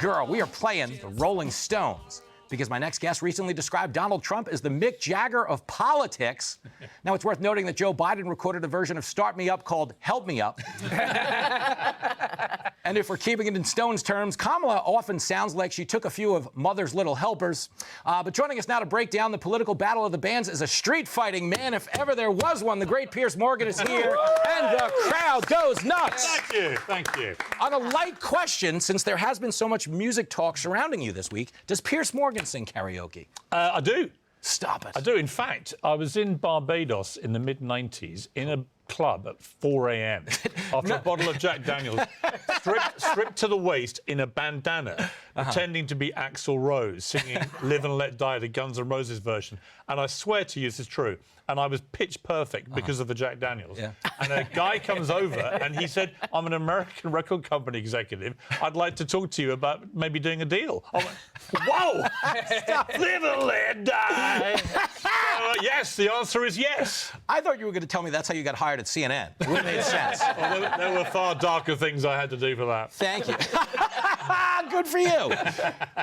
girl, we are playing the Rolling Stones. Because my next guest recently described Donald Trump as the Mick Jagger of politics. Now, it's worth noting that Joe Biden recorded a version of Start Me Up called Help Me Up. And if we're keeping it in Stones terms, Kamala often sounds like she took a few of Mother's Little Helpers. But joining us now to break down the political battle of the bands is a street-fighting man, if ever there was one. The great Piers Morgan is here, and the crowd goes nuts. Thank you, thank you. On a light question, since there has been so much music talk surrounding you this week, does Piers Morgan sing karaoke? I do. Stop it. I do. In fact, I was in Barbados in the mid-90s in a club at 4 a.m. after a bottle of Jack Daniels, stripped to the waist in a bandana, pretending to be Axl Rose, singing Live and Let Die, the Guns N' Roses version. And I swear to you, this is true. And I was pitch perfect because of the Jack Daniels. Yeah. And a guy comes over and he said, I'm an American record company executive. I'd like to talk to you about maybe doing a deal. I went, whoa! Stop. Live and let die. Yes, the answer is yes. I thought you were going to tell me that's how you got hired at CNN. It would have made sense. Well, there were far darker things I had to do for that. Thank you. Good for you.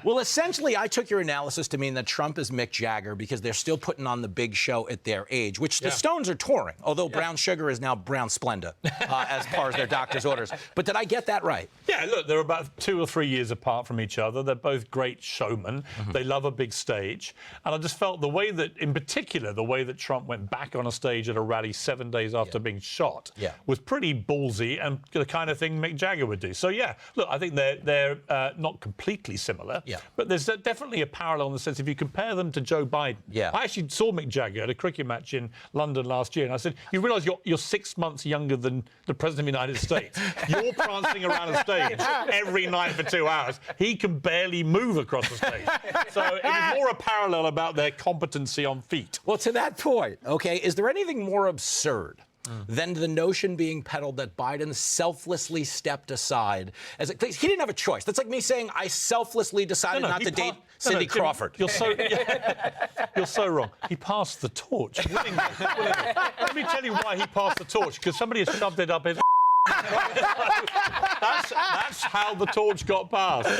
Well, essentially, I took your analysis to mean that Trump is Mick Jagger because they're still putting on the big show at their age, which the Stones are touring, although Brown Sugar is now Brown Splenda, as far as their doctor's orders. But did I get that right? Yeah, look, they're about 2 or 3 years apart from each other. They're both great showmen. They love a big stage. And I just felt the way that, in particular, the way that Trump went back on a stage at a rally 7 days after being shot was pretty ballsy and the kind of thing Mick Jagger would do. So, yeah, look, I think they're not completely similar, but there's definitely a parallel in the sense if you compare them to Joe Biden. I actually saw Mick Jagger at a cricket match in London last year, and I said, you realise you're 6 months younger than the President of the United States. You're prancing around the stage every night for 2 hours. He can barely move across the stage. So it was more a parallel about their competency on feet. Well, to that point, okay, is there anything more absurd than the notion being peddled that Biden selflessly stepped aside? He didn't have a choice. That's like me saying I selflessly decided not to date Cindy Crawford. You're so wrong. He passed the torch willingly. Let me tell you why he passed the torch, because somebody has shoved it up his that's how the torch got passed.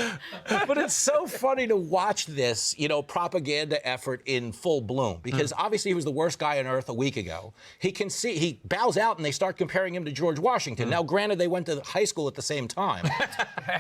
But it's so funny to watch this, propaganda effort in full bloom, because obviously he was the worst guy on earth a week ago. He bows out and they start comparing him to George Washington. Now, granted, they went to high school at the same time,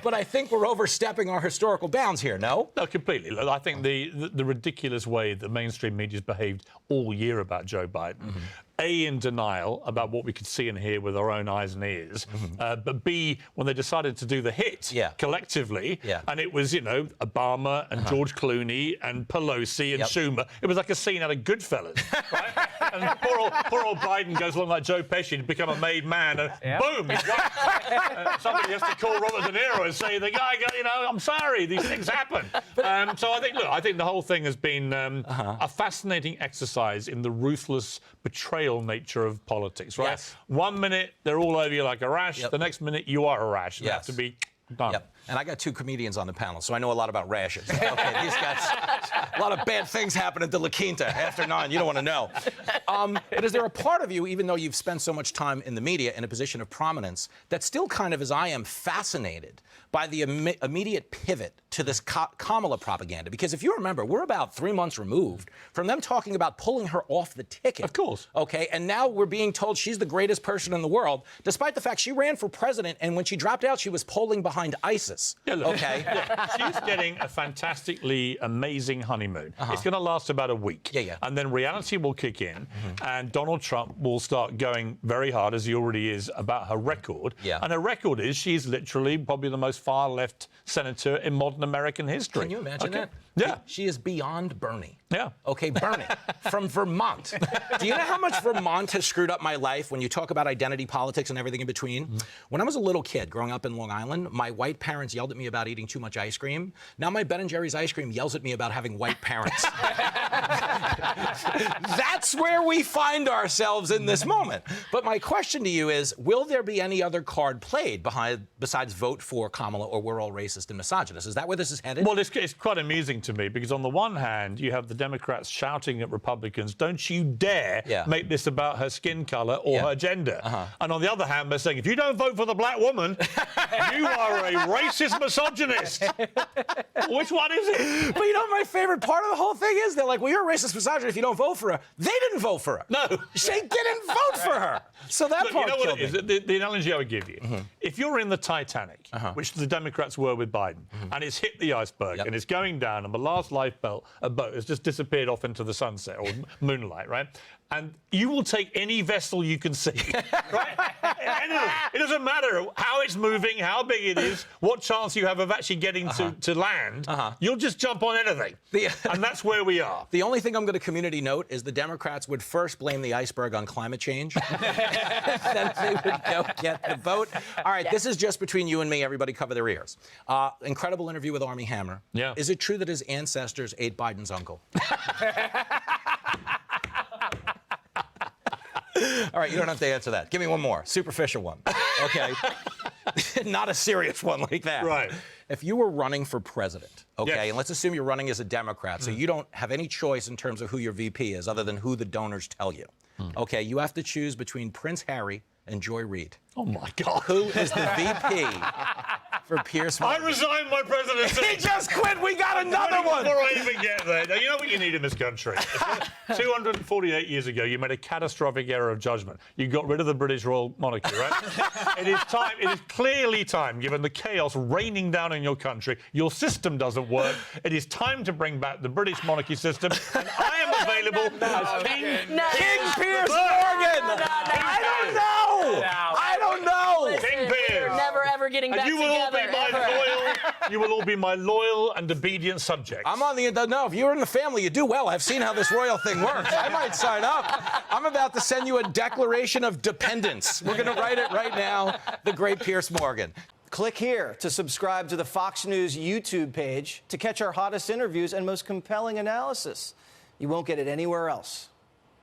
but I think we're overstepping our historical bounds here, no? No, completely. Look, I think the ridiculous way the mainstream media's behaved all year about Joe Biden, A, in denial about what we could see and hear with our own eyes and ears, but B, when they decided to do the hit collectively, and it was, Obama and George Clooney and Pelosi and Schumer, it was like a scene out of Goodfellas, right? And poor old Biden goes along like Joe Pesci to become a made man, and boom, he's right. Somebody has to call Robert De Niro and say, the guy got, I'm sorry, these things happen. So I think the whole thing has been a fascinating exercise in the ruthless betrayal nature of politics, right? 1 minute they're all over you like a rash, the next minute you are a rash. You have to be done. And I got 2 comedians on the panel, so I know a lot about rashes. Okay, these guys, a lot of bad things happen at the La Quinta after 9. You don't want to know. But is there a part of you, even though you've spent so much time in the media in a position of prominence, that still kind of, as I am, fascinated by the immediate pivot to this Kamala propaganda? Because if you remember, we're about 3 months removed from them talking about pulling her off the ticket. Of course. Okay, and now we're being told she's the greatest person in the world, despite the fact she ran for president, and when she dropped out, she was polling behind ISIS. Yeah, look, she's getting a fantastically amazing honeymoon. It's going to last about a week. And then reality will kick in, and Donald Trump will start going very hard, as he already is, about her record. And her record is she's literally probably the most far-left senator in modern American history. Can you imagine that? Yeah. She is beyond Bernie. Yeah. Okay, Bernie, from Vermont. Do you know how much Vermont has screwed up my life when you talk about identity politics and everything in between? When I was a little kid growing up in Long Island, my white parents yelled at me about eating too much ice cream. Now my Ben & Jerry's ice cream yells at me about having white parents. That's where we find ourselves in this moment. But my question to you is, will there be any other card played besides vote for Kamala or we're all racist and misogynist? Is that where this is headed? Well, it's quite amusing to me because on the one hand, you have the Democrats shouting at Republicans, don't you dare make this about her skin color or her gender. And on the other hand, they're saying, if you don't vote for the black woman, you are a racist misogynist. Which one is it? But you know, my favorite part of the whole thing is they're like, well, you're a racist misogynist if you don't vote for her. They didn't vote for her. No. They didn't vote for her. So that Look, part you know what killed it is? The analogy I would give you, if you're in the Titanic, which the Democrats were with Biden, and it's hit the iceberg and it's going down and the last lifeboat has just disappeared off into the sunset or moonlight, right? And you will take any vessel you can see, right? It doesn't matter how it's moving, how big it is, what chance you have of actually getting to land. You'll just jump on anything. And that's where we are. The only thing I'm going to community note is the Democrats would first blame the iceberg on climate change. Then they would go get the vote. All right, this is just between you and me. Everybody cover their ears. Incredible interview with Armie Hammer. Yeah. Is it true that his ancestors ate Biden's uncle? All right, you don't have to answer that. Give me one more. Superficial one. Okay. Not a serious one like that. Right. If you were running for president, okay, Yes. and let's assume you're running as a Democrat, so you don't have any choice in terms of who your VP is other than who the donors tell you. Okay, you have to choose between Prince Harry and Joy Reid. Oh, my God. Who is the VP for Piers Morgan? I resign my presidency. He just quit. We got another one. Before I even get there. Now, you know what you need in this country? 248 years ago, you made a catastrophic error of judgment. You got rid of the British royal monarchy, right? It is time. It is clearly time, given the chaos raining down in your country. Your system doesn't work. It is time to bring back the British monarchy system. And I am available as King Piers Morgan. I don't know. I don't know. Listen, King Piers. we're never ever getting back And you will all together. be my ever. loyal. You will all be my loyal and obedient subjects. I'm on the no. If you're in the family, you do well. I've seen how this royal thing works. I might sign up. I'm about to send you a declaration of dependence. We're going to write it right now. The great Piers Morgan. Click here to subscribe to the Fox News YouTube page to catch our hottest interviews and most compelling analysis. You won't get it anywhere else.